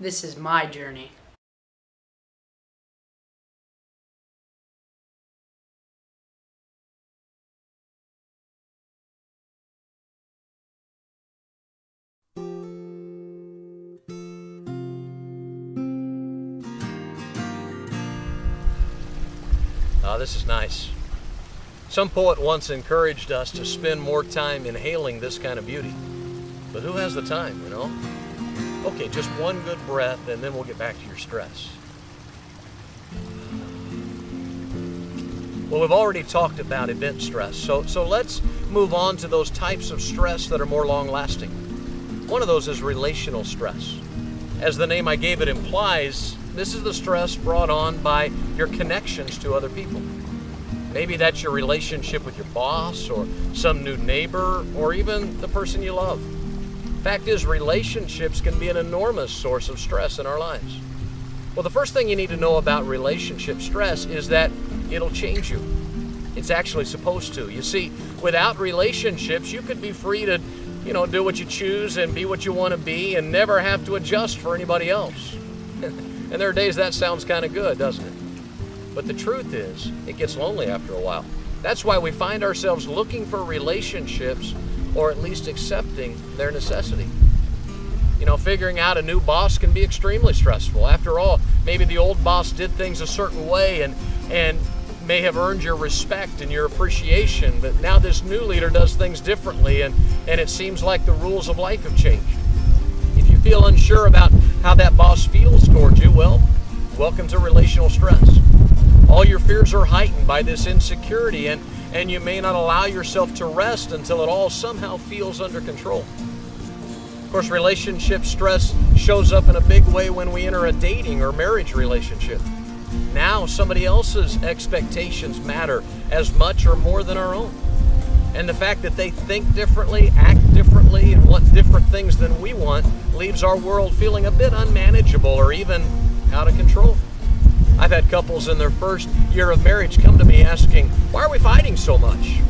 This is my journey. This is nice. Some poet once encouraged us to spend more time inhaling this kind of beauty. But who has the time, you know? Okay, just one good breath and then we'll get back to your stress. Well, we've already talked about event stress, so let's move on to those types of stress that are more long-lasting. One of those is relational stress. As the name I gave it implies, this is the stress brought on by your connections to other people. Maybe that's your relationship with your boss or some new neighbor or even the person you love. Fact is, relationships can be an enormous source of stress in our lives. Well, the first thing you need to know about relationship stress is that it'll change you. It's actually supposed to. You see, without relationships, you could be free to, do what you choose and be what you want to be and never have to adjust for anybody else. And there are days that sounds kind of good, doesn't it? But the truth is, it gets lonely after a while. That's why we find ourselves looking for relationships, or at least accepting their necessity. Figuring out a new boss can be extremely stressful. After all, maybe the old boss did things a certain way and may have earned your respect and your appreciation, but now this new leader does things differently and it seems like the rules of life have changed. If you feel unsure about how that boss feels towards you, well, welcome to relational stress. All your fears are heightened by this insecurity and you may not allow yourself to rest until it all somehow feels under control. Of course, relationship stress shows up in a big way when we enter a dating or marriage relationship. Now somebody else's expectations matter as much or more than our own. And the fact that they think differently, act differently, and want different things than we want leaves our world feeling a bit unmanageable or even out of control. I've had couples in their first year of marriage come to me asking, why are we fighting so much?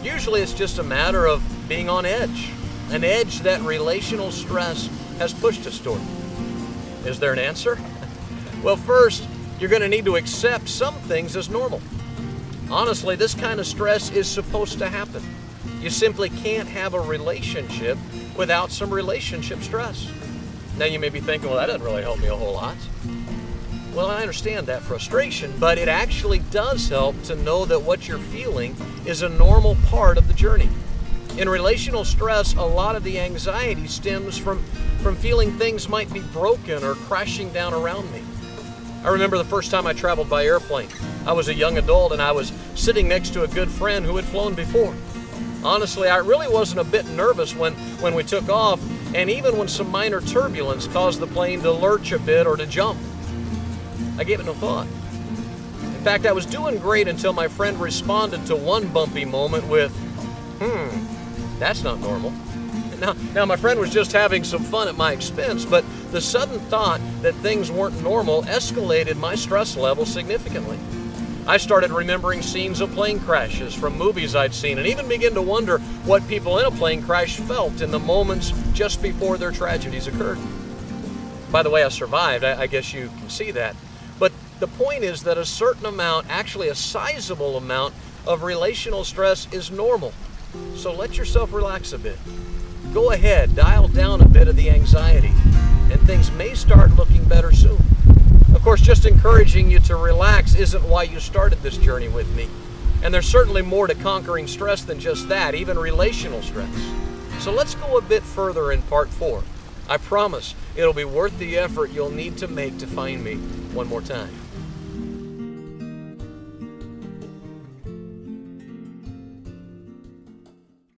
Usually it's just a matter of being on edge, an edge that relational stress has pushed us toward. Is there an answer? Well, first, you're going to need to accept some things as normal. Honestly, this kind of stress is supposed to happen. You simply can't have a relationship without some relationship stress. Now you may be thinking, well, that doesn't really help me a whole lot. Well, I understand that frustration, but it actually does help to know that what you're feeling is a normal part of the journey. In relational stress, a lot of the anxiety stems from feeling things might be broken or crashing down around me. I remember the first time I traveled by airplane. I was a young adult and I was sitting next to a good friend who had flown before. Honestly, I really wasn't a bit nervous when we took off, and even when some minor turbulence caused the plane to lurch a bit or to jump. I gave it no thought. In fact, I was doing great until my friend responded to one bumpy moment with, that's not normal. Now my friend was just having some fun at my expense, but the sudden thought that things weren't normal escalated my stress level significantly. I started remembering scenes of plane crashes from movies I'd seen and even began to wonder what people in a plane crash felt in the moments just before their tragedies occurred. By the way, I survived. I guess you can see that. But the point is that a certain amount, actually a sizable amount, of relational stress is normal. So let yourself relax a bit. Go ahead, dial down a bit of the anxiety, and things may start looking better soon. Of course, just encouraging you to relax isn't why you started this journey with me. And there's certainly more to conquering stress than just that, even relational stress. So let's go a bit further in part 4. I promise it'll be worth the effort you'll need to make to find me one more time.